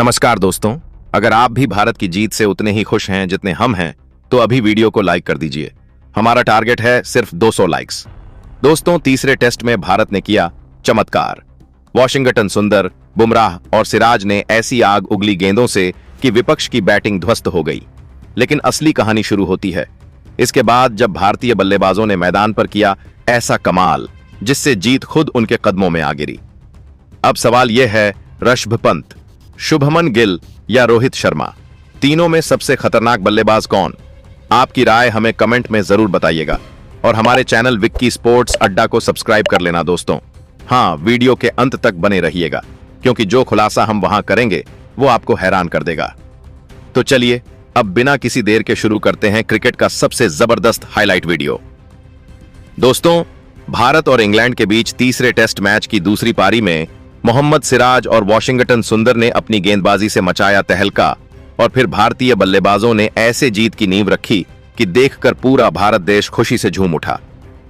नमस्कार दोस्तों, अगर आप भी भारत की जीत से उतने ही खुश हैं जितने हम हैं, तो अभी वीडियो को लाइक कर दीजिए। हमारा टारगेट है सिर्फ 200 लाइक्स। दोस्तों, तीसरे टेस्ट में भारत ने किया चमत्कार। वॉशिंगटन सुंदर, बुमराह और सिराज ने ऐसी आग उगली गेंदों से कि विपक्ष की बैटिंग ध्वस्त हो गई। लेकिन असली कहानी शुरू होती है इसके बाद, जब भारतीय बल्लेबाजों ने मैदान पर किया ऐसा कमाल जिससे जीत खुद उनके कदमों में आ गिरी। अब सवाल यह है, ऋषभ पंत, शुभमन गिल या रोहित शर्मा, तीनों में सबसे खतरनाक बल्लेबाज कौन? आपकी राय हमें कमेंट में जरूर बताइएगा और हमारे चैनल विक्की स्पोर्ट्स अड्डा को सब्सक्राइब कर लेना दोस्तों। हाँ, वीडियो के अंत तक बने रहिएगा क्योंकि जो खुलासा हम वहां करेंगे वो आपको हैरान कर देगा। तो चलिए अब बिना किसी देर के शुरू करते हैं क्रिकेट का सबसे जबरदस्त हाईलाइट वीडियो। दोस्तों, भारत और इंग्लैंड के बीच तीसरे टेस्ट मैच की दूसरी पारी में मोहम्मद सिराज और वॉशिंगटन सुंदर ने अपनी गेंदबाजी से मचाया तहलका और फिर भारतीय बल्लेबाजों ने ऐसे जीत की नींव रखी कि देखकर पूरा भारत देश खुशी से झूम उठा।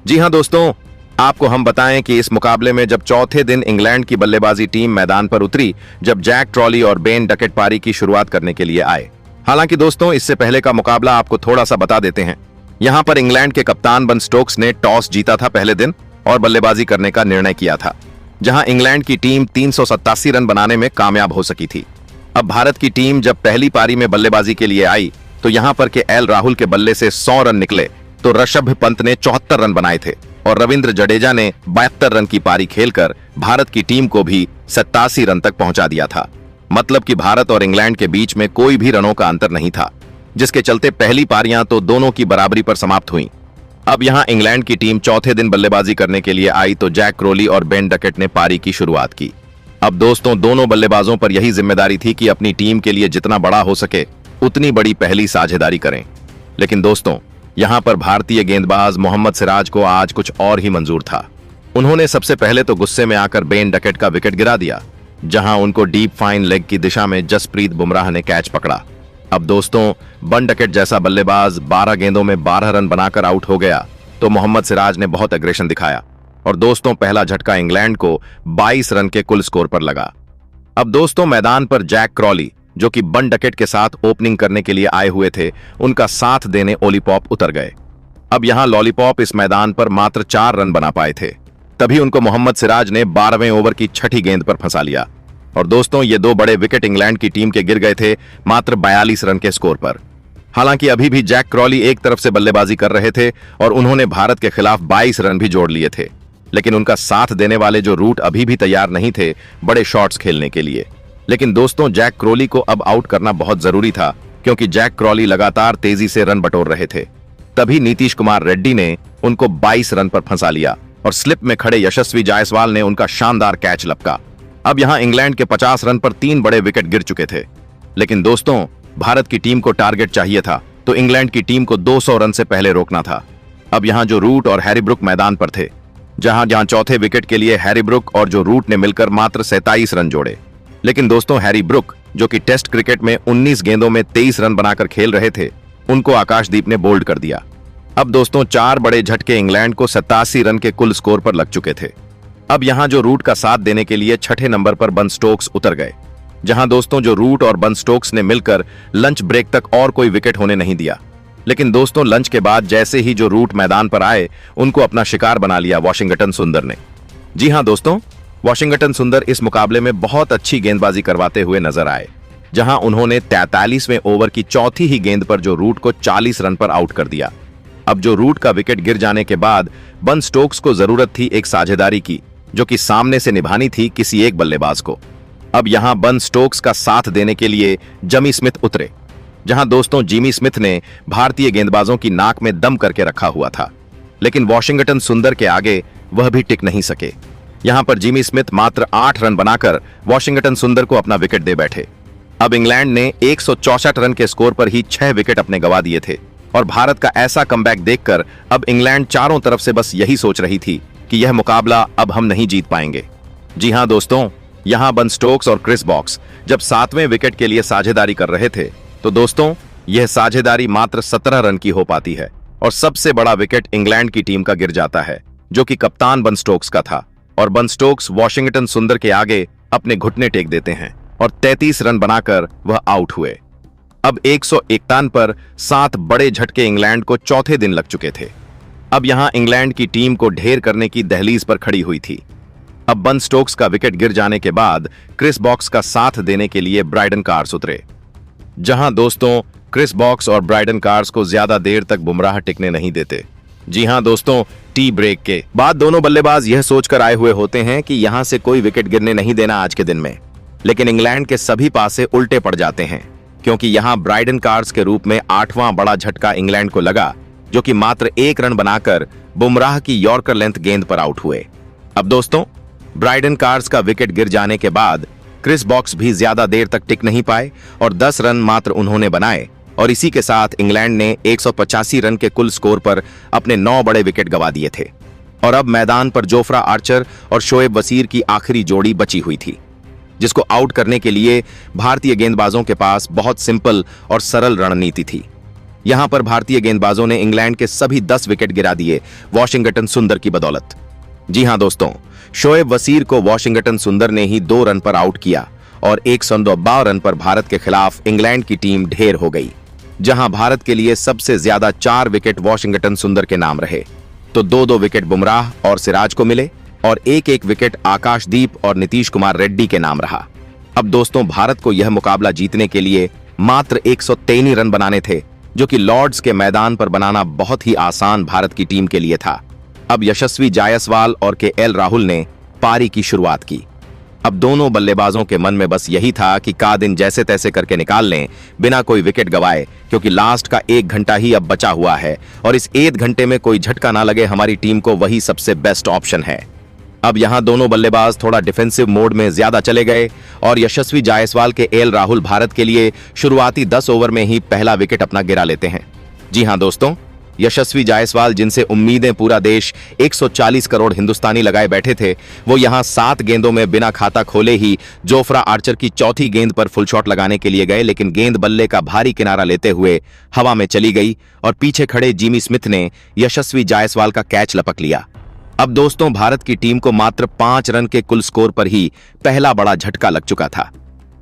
जी हां दोस्तों, आपको हम बताएं कि इस मुकाबले में जब चौथे दिन इंग्लैंड की बल्लेबाजी टीम मैदान पर उतरी, जब जैक ट्रॉली और बेन डकेट पारी की शुरुआत करने के लिए आए। हालांकि दोस्तों, इससे पहले का मुकाबला आपको थोड़ा सा बता देते हैं। यहां पर इंग्लैंड के कप्तान बन स्टोक्स ने टॉस जीता था पहले दिन और बल्लेबाजी करने का निर्णय किया था, जहां इंग्लैंड की टीम 387 रन बनाने में कामयाब हो सकी थी। अब भारत की टीम जब पहली पारी में बल्लेबाजी के लिए आई तो यहां पर के एल राहुल के बल्ले से 100 रन निकले तो ऋषभ पंत ने 74 रन बनाए थे और रविंद्र जडेजा ने 72 रन की पारी खेलकर भारत की टीम को भी 87 रन तक पहुंचा दिया था। मतलब कि भारत और इंग्लैंड के बीच में कोई भी रनों का अंतर नहीं था, जिसके चलते पहली पारियां तो दोनों की बराबरी पर समाप्त हुई। अब यहां इंग्लैंड की टीम चौथे दिन बल्लेबाजी करने के लिए आई तो जैक क्रोली और बेन डकेट ने पारी की शुरुआत की। अब दोस्तों, दोनों बल्लेबाजों पर यही जिम्मेदारी थी कि अपनी टीम के लिए जितना बड़ा हो सके उतनी बड़ी पहली साझेदारी करें। लेकिन दोस्तों, यहां पर भारतीय गेंदबाज मोहम्मद सिराज को आज कुछ और ही मंजूर था। उन्होंने सबसे पहले तो गुस्से में आकर बेन डकेट का विकेट गिरा दिया, जहां उनको डीप फाइन लेग की दिशा में जसप्रीत बुमराह ने कैच पकड़ा। अब दोस्तों, बन डकेट जैसा बल्लेबाज 12 गेंदों में 12 रन बनाकर आउट हो गया तो मोहम्मद सिराज ने बहुत एग्रेशन दिखाया और दोस्तों, पहला झटका इंग्लैंड को 22 रन के कुल स्कोर पर लगा। अब दोस्तों, मैदान पर जैक क्रोली, जो कि बन डकेट के साथ ओपनिंग करने के लिए आए हुए थे, उनका साथ देने ओलीपॉप उतर गए। अब यहां लॉलीपॉप इस मैदान पर मात्र 4 रन बना पाए थे, तभी उनको मोहम्मद सिराज ने 12वें ओवर की छठी गेंद पर फंसा लिया और दोस्तों, ये 2 बड़े विकेट इंग्लैंड की टीम के गिर गए थे मात्र 42 रन के स्कोर पर। हालांकि अभी भी जैक क्रोली एक तरफ से बल्लेबाजी कर रहे थे और उन्होंने भारत के खिलाफ 22 रन भी जोड़ लिए थे, लेकिन उनका साथ देने वाले जो रूट अभी भी तैयार नहीं थे बड़े शॉट्स खेलने के लिए। लेकिन दोस्तों, जैक क्रोली को अब आउट करना बहुत जरूरी था क्योंकि जैक क्रोली लगातार तेजी से रन बटोर रहे थे। तभी नीतीश कुमार रेड्डी ने उनको 22 रन पर फंसा लिया और स्लिप में खड़े यशस्वी जायसवाल ने उनका शानदार कैच लपका। अब यहां इंग्लैंड के 50 रन पर 3 बड़े विकेट गिर चुके थे। लेकिन दोस्तों, भारत की टीम को टारगेट चाहिए था तो इंग्लैंड की टीम को 200 रन से पहले रोकना था। अब यहां जो रूट और हैरी ब्रुक मैदान पर थे, जहां चौथे विकेट के लिए हैरी ब्रुक और जो रूट ने मिलकर मात्र 27 रन जोड़े। लेकिन दोस्तों, हैरी ब्रुक, जो कि टेस्ट क्रिकेट में 19 गेंदों में 23 रन बनाकर खेल रहे थे, उनको आकाशदीप ने बोल्ड कर दिया। अब दोस्तों, 4 बड़े झटके इंग्लैंड को 87 रन के कुल स्कोर पर लग चुके थे। अब यहां जो रूट का साथ देने के लिए छठे नंबर पर बन स्टोक्स उतर गए, जहां दोस्तों जो रूट और बन स्टोक्स ने मिलकर लंच ब्रेक तक और कोई विकेट होने नहीं दिया। लेकिन दोस्तों, लंच के बाद जैसे ही जो रूट मैदान पर आए, उनको अपना शिकार बना लिया वॉशिंगटन सुंदर ने। जी हां दोस्तों, वॉशिंगटन सुंदर इस मुकाबले में बहुत अच्छी गेंदबाजी करवाते हुए नजर आए, जहां उन्होंने 43वें ओवर की चौथी ही गेंद पर जो रूट को 40 रन पर आउट कर दिया। अब जो रूट का विकेट गिर जाने के बाद बन स्टोक्स को जरूरत थी एक साझेदारी की, जो कि सामने से निभानी थी किसी एक बल्लेबाज को। अब यहां बन स्टोक्स का साथ देने के लिए जिमी स्मिथ उतरे, जहां दोस्तों जिमी स्मिथ ने भारतीय गेंदबाजों की नाक में दम करके रखा हुआ था। लेकिन वॉशिंगटन सुंदर के आगे वह भी टिक नहीं सके। यहां पर जिमी स्मिथ मात्र 8 रन बनाकर वॉशिंगटन सुंदर को अपना विकेट दे बैठे। अब इंग्लैंड ने 164 रन के स्कोर पर ही 6 विकेट अपने गंवा दिए थे और भारत का ऐसा कमबैक देखकर अब इंग्लैंड चारों तरफ से बस यही सोच रही थी कि यह मुकाबला अब हम नहीं जीत पाएंगे। जी हां दोस्तों, यहां बन स्टोक्स और क्रिस बॉक्स जब 7वें विकेट के लिए साझेदारी कर रहे थे तो दोस्तों, यह साझेदारी मात्र 17 रन की हो पाती है और सबसे बड़ा विकेट इंग्लैंड की टीम का गिर जाता है, जो कि कप्तान बन स्टोक्स का था और बन स्टोक्स वॉशिंगटन सुंदर के आगे अपने घुटने टेक देते हैं। और 33 रन बनाकर वह आउट हुए। अब 151 पर 7 बड़े झटके इंग्लैंड को चौथे दिन लग चुके थे। अब यहां इंग्लैंड की टीम को ढेर करने की दहलीज पर खड़ी हुई थी। अब बन स्टोक्स का विकेट गिर जाने के बाद क्रिस बॉक्स का साथ देने के लिए ब्राइडन कार्स उतरे। जहां दोस्तों क्रिस बॉक्स और ब्राइडन कार्स को ज्यादा देर तक बुमराह टिकने नहीं देते। जी हां दोस्तों, टी ब्रेक के बाद दोनों बल्लेबाज यह सोचकर आए हुए होते हैं कि यहां से कोई विकेट गिरने नहीं देना आज के दिन में, लेकिन इंग्लैंड के सभी पासे उल्टे पड़ जाते हैं, क्योंकि यहां ब्राइडन कार्स के रूप में 8वां बड़ा झटका इंग्लैंड को लगा, जो कि मात्र 1 रन बनाकर बुमराह की यॉर्कर लेंथ गेंद पर आउट हुए। अब दोस्तों, ब्राइडन कार्स का विकेट गिर जाने के बाद क्रिस बॉक्स भी ज्यादा देर तक टिक नहीं पाए और 10 रन मात्र उन्होंने बनाए, और इसी के साथ इंग्लैंड ने 185 रन के कुल स्कोर पर अपने 9 बड़े विकेट गंवा दिए थे। और अब मैदान पर जोफ्रा आर्चर और शोएब वसीर की आखिरी जोड़ी बची हुई थी, जिसको आउट करने के लिए भारतीय गेंदबाजों के पास बहुत सिंपल और सरल रणनीति थी। यहां पर भारतीय गेंदबाजों ने इंग्लैंड के सभी 10 विकेट गिरा दिए वॉशिंगटन सुंदर की बदौलत। जी हां दोस्तों, शोएब वसीर को वॉशिंगटन सुंदर ने ही 2 रन पर आउट किया और 152 रन पर भारत के खिलाफ इंग्लैंड की टीम ढेर हो गई। जहां भारत के लिए सबसे ज्यादा 4 विकेट वॉशिंगटन सुंदर के नाम रहे, तो 2-2 विकेट बुमराह और सिराज को मिले और 1-1 विकेट आकाशदीप और नीतीश कुमार रेड्डी के नाम रहा। अब दोस्तों, भारत को यह मुकाबला जीतने के लिए मात्र 123 रन बनाने थे, जो कि लॉर्ड्स के मैदान पर बनाना बहुत ही आसान भारत की टीम के लिए था। अब यशस्वी जायसवाल और केएल राहुल ने पारी की शुरुआत की। अब दोनों बल्लेबाजों के मन में बस यही था कि का दिन जैसे तैसे करके निकाल लें बिना कोई विकेट गवाए, क्योंकि लास्ट का 1 घंटा ही अब बचा हुआ है और इस 1 घंटे में कोई झटका ना लगे हमारी टीम को, वही सबसे बेस्ट ऑप्शन है। अब यहां दोनों बल्लेबाज थोड़ा डिफेंसिव मोड में ज्यादा चले गए और यशस्वी जायसवाल के एल राहुल भारत के लिए शुरुआती 10 ओवर में ही पहला विकेट अपना गिरा लेते हैं। जी हां दोस्तों, यशस्वी जायसवाल, जिनसे उम्मीदें पूरा देश 140 करोड़ हिंदुस्तानी लगाए बैठे थे, वो यहां 7 गेंदों में बिना खाता खोले ही जोफ्रा आर्चर की चौथी गेंद पर फुल शॉट लगाने के लिए गए, लेकिन गेंद बल्ले का भारी किनारा लेते हुए हवा में चली गई और पीछे खड़े जिमी स्मिथ ने यशस्वी जायसवाल का कैच लपक लिया। अब दोस्तों, भारत की टीम को मात्र 5 रन के कुल स्कोर पर ही पहला बड़ा झटका लग चुका था।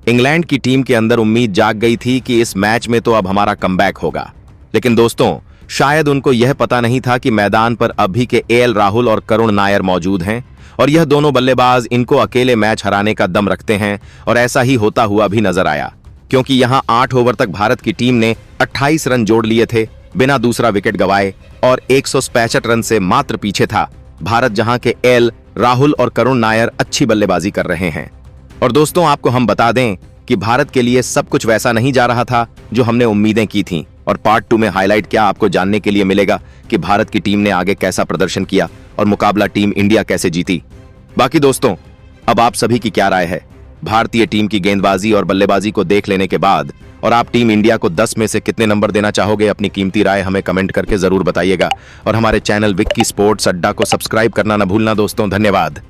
इंग्लैंड की टीम के अंदर उम्मीद जाग गई थी कि इस मैच में तो अब हमारा कमबैक होगा, लेकिन दोस्तों, शायद उनको यह पता नहीं था कि मैदान पर अभी के एल राहुल और करुण नायर मौजूद हैं और यह दोनों बल्लेबाज इनको अकेले मैच हराने का दम रखते हैं, और ऐसा ही होता हुआ भी नजर आया, क्योंकि यहां 8 ओवर तक भारत की टीम ने 28 रन जोड़ लिए थे बिना दूसरा विकेट गवाए और 165 रन से मात्र पीछे था भारत, जहां के एल राहुल और करुण नायर अच्छी बल्लेबाजी कर रहे हैं। और दोस्तों, आपको हम बता दें कि भारत के लिए सब कुछ वैसा नहीं जा रहा था जो हमने उम्मीदें की थीं, और पार्ट 2 में हाईलाइट क्या आपको जानने के लिए मिलेगा कि भारत की टीम ने आगे कैसा प्रदर्शन किया और मुकाबला टीम इंडिया कैसे जीती। बाकी दोस्तों, अब आप सभी की क्या राय है भारतीय टीम की गेंदबाजी और बल्लेबाजी को देख लेने के बाद, और आप टीम इंडिया को 10 में से कितने नंबर देना चाहोगे? अपनी कीमती राय हमें कमेंट करके जरूर बताइएगा और हमारे चैनल विक्की स्पोर्ट्स अड्डा को सब्सक्राइब करना न भूलना दोस्तों। धन्यवाद।